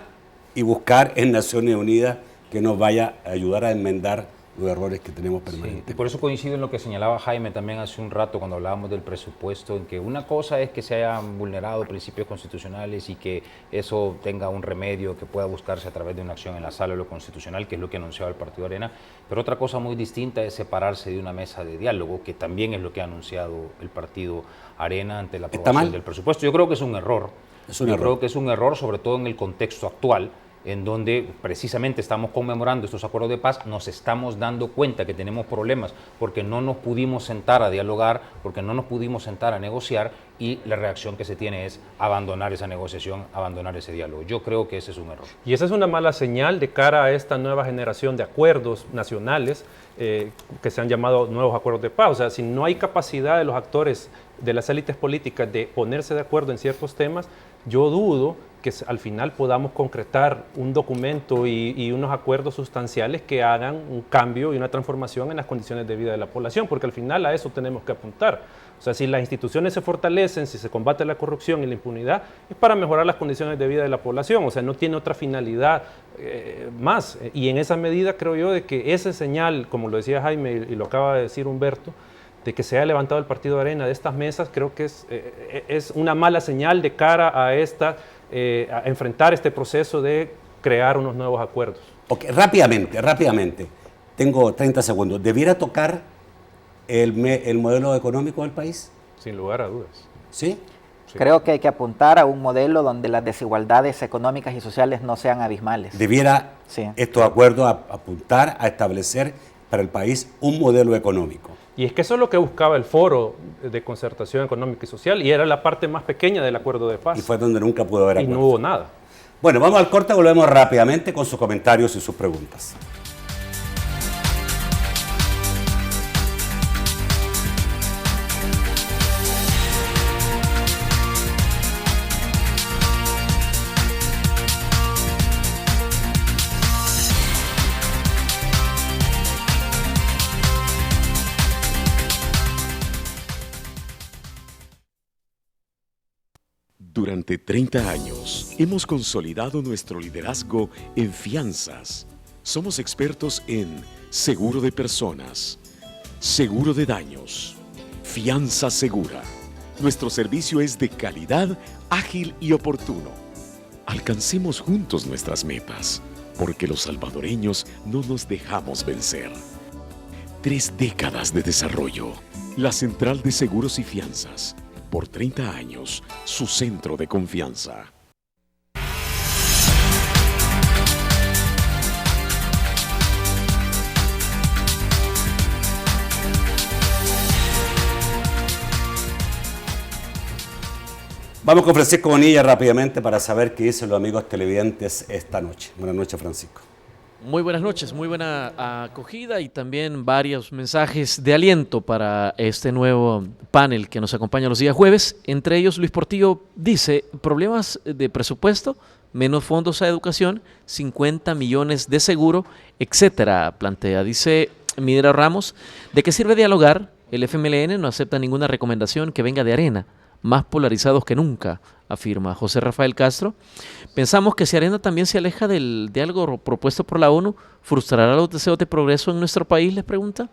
y buscar en Naciones Unidas que nos vaya a ayudar a enmendar los errores que tenemos Sí, permanentemente. y por eso coincido en lo que señalaba Jaime también hace un rato cuando hablábamos del presupuesto, en que una cosa es que se hayan vulnerado principios constitucionales y que eso tenga un remedio que pueda buscarse a través de una acción en la sala de lo constitucional, que es lo que anunciaba el Partido Arena, pero otra cosa muy distinta es separarse de una mesa de diálogo, que también es lo que ha anunciado el Partido Arena ante la aprobación del presupuesto. Yo creo que es un error. Creo que es un error, sobre todo en el contexto actual, en donde precisamente estamos conmemorando estos acuerdos de paz, nos estamos dando cuenta que tenemos problemas porque no nos pudimos sentar a dialogar, porque no nos pudimos sentar a negociar, y la reacción que se tiene es abandonar esa negociación, abandonar ese diálogo. Yo creo que ese es un error. Y esa es una mala señal de cara a esta nueva generación de acuerdos nacionales que se han llamado nuevos acuerdos de paz. O sea, si no hay capacidad de los actores de las élites políticas de ponerse de acuerdo en ciertos temas, yo dudo que al final podamos concretar un documento y unos acuerdos sustanciales que hagan un cambio y una transformación en las condiciones de vida de la población, porque al final a eso tenemos que apuntar. O sea, si las instituciones se fortalecen, si se combate la corrupción y la impunidad, es para mejorar las condiciones de vida de la población. O sea, no tiene otra finalidad más. Y en esa medida creo yo de que ese señal, como lo decía Jaime y lo acaba de decir Humberto, de que se haya levantado el Partido Arena de estas mesas, creo que es una mala señal de cara a a enfrentar este proceso de crear unos nuevos acuerdos. Ok, rápidamente, tengo 30 segundos. ¿Debiera tocar el modelo económico del país? Sin lugar a dudas. ¿Sí? Sí. Creo que hay que apuntar a un modelo donde las desigualdades económicas y sociales no sean abismales. ¿Debiera estos acuerdos apuntar a establecer para el país un modelo económico? Y es que eso es lo que buscaba el Foro de Concertación Económica y Social, y era la parte más pequeña del acuerdo de paz. Y fue donde nunca pudo haber acuerdo. Y no hubo nada. Bueno, vamos al corte, volvemos rápidamente con sus comentarios y sus preguntas. Durante 30 años hemos consolidado nuestro liderazgo en fianzas. Somos expertos en seguro de personas, seguro de daños, fianza segura. Nuestro servicio es de calidad, ágil y oportuno. Alcancemos juntos nuestras metas, porque los salvadoreños no nos dejamos vencer. 3 décadas de desarrollo. La Central de Seguros y Fianzas. Por 30 años, su centro de confianza. Vamos con Francisco Bonilla rápidamente para saber qué dicen los amigos televidentes esta noche. Buenas noches, Francisco. Muy buenas noches, muy buena acogida y también varios mensajes de aliento para este nuevo panel que nos acompaña los días jueves. Entre ellos, Luis Portillo dice, problemas de presupuesto, menos fondos a educación, 50 millones de seguro, etcétera, plantea. Dice Midera Ramos, ¿de qué sirve dialogar? El FMLN no acepta ninguna recomendación que venga de Arena, más polarizados que nunca, afirma José Rafael Castro. Pensamos que si Arena también se aleja del diálogo propuesto por la ONU, ¿frustrará los deseos de progreso en nuestro país?, les pregunta.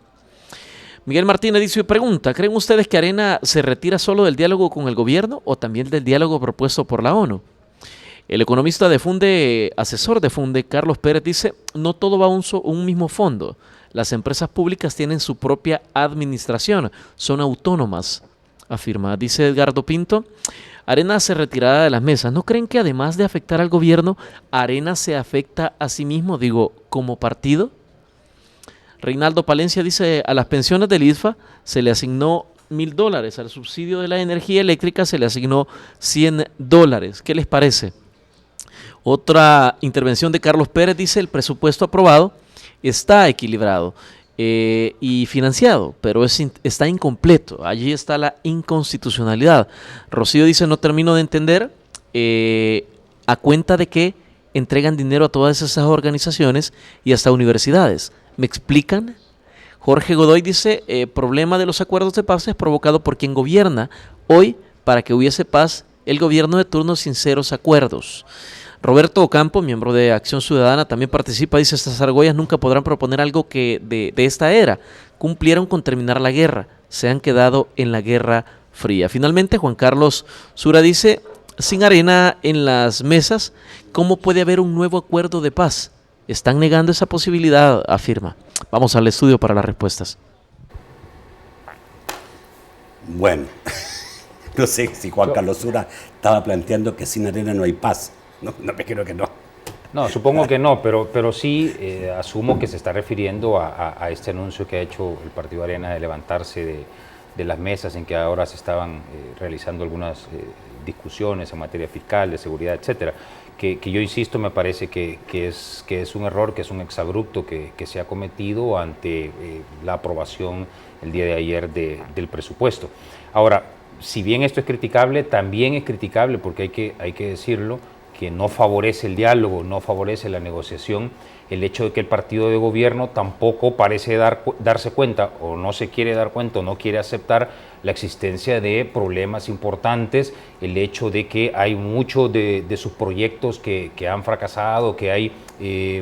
Miguel Martínez dice y pregunta, ¿creen ustedes que Arena se retira solo del diálogo con el gobierno o también del diálogo propuesto por la ONU? El economista asesor de Funde, Carlos Pérez, dice, no todo va a un mismo fondo. Las empresas públicas tienen su propia administración, son autónomas, afirma. Dice Edgardo Pinto, Arena se retirará de las mesas. ¿No creen que además de afectar al gobierno, Arena se afecta a sí mismo, como partido? Reinaldo Palencia dice, a las pensiones del ISFA se le asignó $1,000, al subsidio de la energía eléctrica se le asignó $100. ¿Qué les parece? Otra intervención de Carlos Pérez dice, el presupuesto aprobado está equilibrado y financiado, pero está incompleto. Allí está la inconstitucionalidad. Rocío dice, no termino de entender a cuenta de que entregan dinero a todas esas organizaciones y hasta universidades. ¿Me explican? Jorge Godoy dice, problema de los acuerdos de paz es provocado por quien gobierna. Hoy, para que hubiese paz, el gobierno de turno sinceros acuerdos. Roberto Ocampo, miembro de Acción Ciudadana, también participa, dice, estas argollas nunca podrán proponer algo que de esta era. Cumplieron con terminar la guerra, se han quedado en la Guerra Fría. Finalmente, Juan Carlos Sura dice, sin arena en las mesas, ¿cómo puede haber un nuevo acuerdo de paz? Están negando esa posibilidad, afirma. Vamos al estudio para las respuestas. Bueno, no sé si Juan Carlos Sura estaba planteando que sin arena no hay paz. No me creo que no. No, supongo que no, pero sí asumo que se está refiriendo a este anuncio que ha hecho el Partido Arena de levantarse de las mesas en que ahora se estaban realizando algunas discusiones en materia fiscal, de seguridad, etcétera. Que yo insisto, me parece que es un error, que es un exabrupto que se ha cometido ante la aprobación el día de ayer del presupuesto. Ahora, si bien esto es criticable, también es criticable porque hay que decirlo, que no favorece el diálogo, no favorece la negociación, el hecho de que el partido de gobierno tampoco parece darse cuenta, o no se quiere dar cuenta, o no quiere aceptar la existencia de problemas importantes, el hecho de que hay muchos de sus proyectos que han fracasado, que hay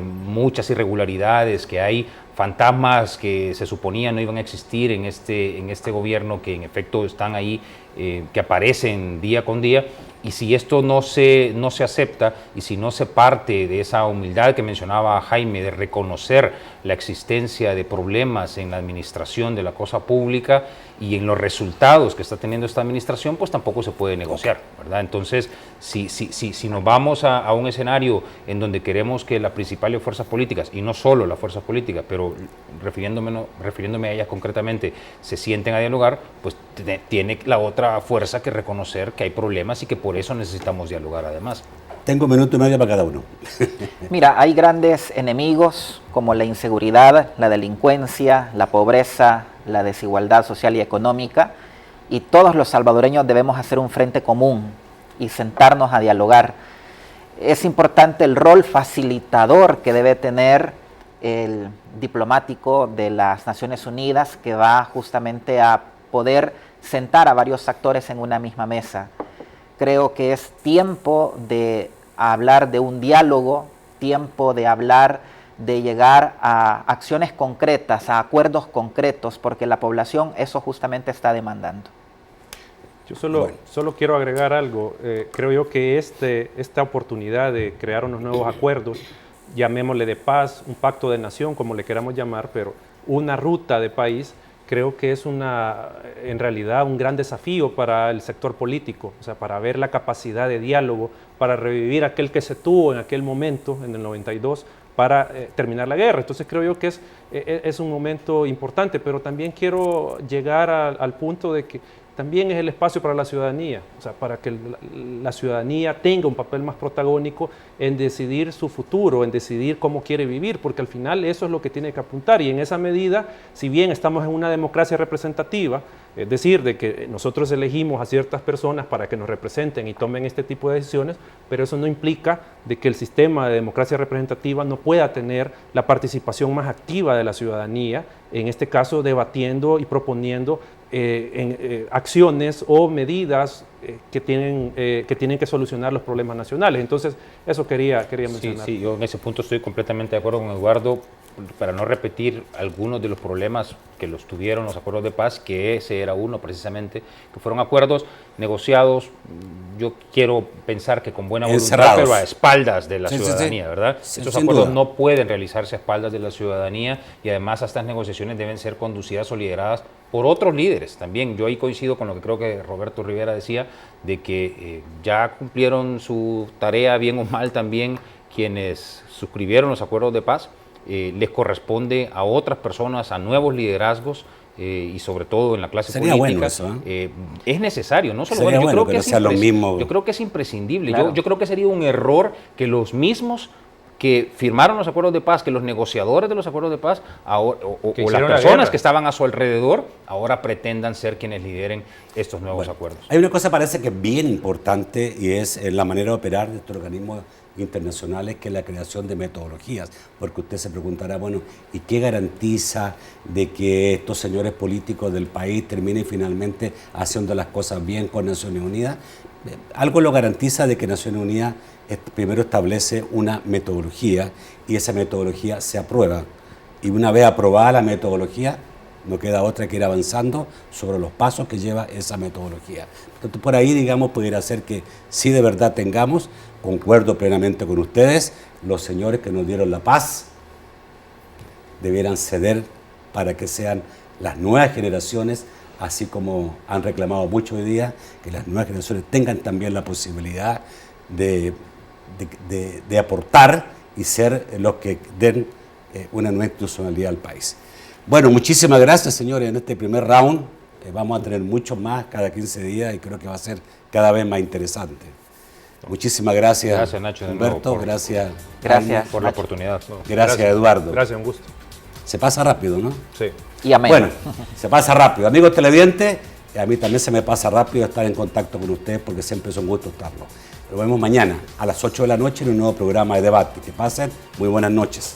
muchas irregularidades, que hay fantasmas que se suponía no iban a existir en este gobierno, que en efecto están ahí, que aparecen día con día. Y si esto no se acepta y si no se parte de esa humildad que mencionaba Jaime, de reconocer la existencia de problemas en la administración de la cosa pública y en los resultados que está teniendo esta administración, pues tampoco se puede negociar, ¿verdad? Entonces, si nos vamos a un escenario en donde queremos que las principales fuerzas políticas, y no solo las fuerzas políticas, pero refiriéndome a ellas concretamente, se sienten a dialogar, pues tiene la otra fuerza que reconocer que hay problemas y que por eso necesitamos dialogar además. Tengo 1 minuto y medio para cada uno. Mira, hay grandes enemigos como la inseguridad, la delincuencia, la pobreza, la desigualdad social y económica, y todos los salvadoreños debemos hacer un frente común y sentarnos a dialogar. Es importante el rol facilitador que debe tener el diplomático de las Naciones Unidas, que va justamente a poder sentar a varios actores en una misma mesa. Creo que es tiempo de hablar de un diálogo, tiempo de hablar de llegar a acciones concretas, a acuerdos concretos, porque la población eso justamente está demandando. Yo solo quiero agregar algo. Creo yo que esta oportunidad de crear unos nuevos acuerdos, llamémosle de paz, un pacto de nación, como le queramos llamar, pero una ruta de país, creo que es en realidad un gran desafío para el sector político, o sea, para ver la capacidad de diálogo, para revivir aquel que se tuvo en aquel momento, en el 92, para terminar la guerra. Entonces creo yo que es un momento importante, pero también quiero llegar al punto de que también es el espacio para la ciudadanía, o sea, para que la ciudadanía tenga un papel más protagónico en decidir su futuro, en decidir cómo quiere vivir, porque al final eso es lo que tiene que apuntar, y en esa medida, si bien estamos en una democracia representativa, es decir, de que nosotros elegimos a ciertas personas para que nos representen y tomen este tipo de decisiones, pero eso no implica de que el sistema de democracia representativa no pueda tener la participación más activa de la ciudadanía, en este caso debatiendo y proponiendo acciones o medidas que tienen que solucionar los problemas nacionales. Entonces, eso quería mencionar. Sí, yo en ese punto estoy completamente de acuerdo con Eduardo, para no repetir algunos de los problemas que los tuvieron los acuerdos de paz, que ese era uno precisamente, que fueron acuerdos negociados, yo quiero pensar que con buena voluntad, pero a espaldas de la ciudadanía, ¿verdad? Esos acuerdos no pueden realizarse a espaldas de la ciudadanía, y además estas negociaciones deben ser conducidas o lideradas por otros líderes también. Yo ahí coincido con lo que creo que Roberto Rivera decía, de que ya cumplieron su tarea bien o mal también quienes suscribieron los acuerdos de paz. Les corresponde a otras personas, a nuevos liderazgos, y sobre todo en la clase política. Bueno eso, es necesario, no solo bueno, yo creo que es imprescindible. Claro. Yo creo que sería un error que los mismos que firmaron los acuerdos de paz, que los negociadores de los acuerdos de paz, ahora, o las personas que estaban a su alrededor, ahora pretendan ser quienes lideren estos nuevos acuerdos. Hay una cosa parece que es bien importante, y es la manera de operar de estos organismos internacionales, que es la creación de metodologías, porque usted se preguntará, bueno, ¿y qué garantiza de que estos señores políticos del país terminen finalmente haciendo las cosas bien con Naciones Unidas? algo lo garantiza de que Naciones Unidas primero establece una metodología y esa metodología se aprueba. Y una vez aprobada la metodología, no queda otra que ir avanzando sobre los pasos que lleva esa metodología. Entonces, por ahí, digamos, pudiera ser que sí de verdad tengamos, concuerdo plenamente con ustedes, los señores que nos dieron la paz debieran ceder para que sean las nuevas generaciones, así como han reclamado mucho hoy día, que las nuevas generaciones tengan también la posibilidad de aportar y ser los que den una nueva institucionalidad al país. Bueno, muchísimas gracias, señores, en este primer round. Vamos a tener muchos más cada 15 días y creo que va a ser cada vez más interesante. Muchísimas gracias, gracias Nacho, Humberto, gracias por la oportunidad. Gracias, Eduardo. Gracias, un gusto. Se pasa rápido, ¿no? Sí. Y amén. Bueno, se pasa rápido. Amigos televidentes, a mí también se me pasa rápido estar en contacto con ustedes porque siempre es un gusto estarlo. Nos vemos mañana a las 8 de la noche en un nuevo programa de debate. Que pasen muy buenas noches.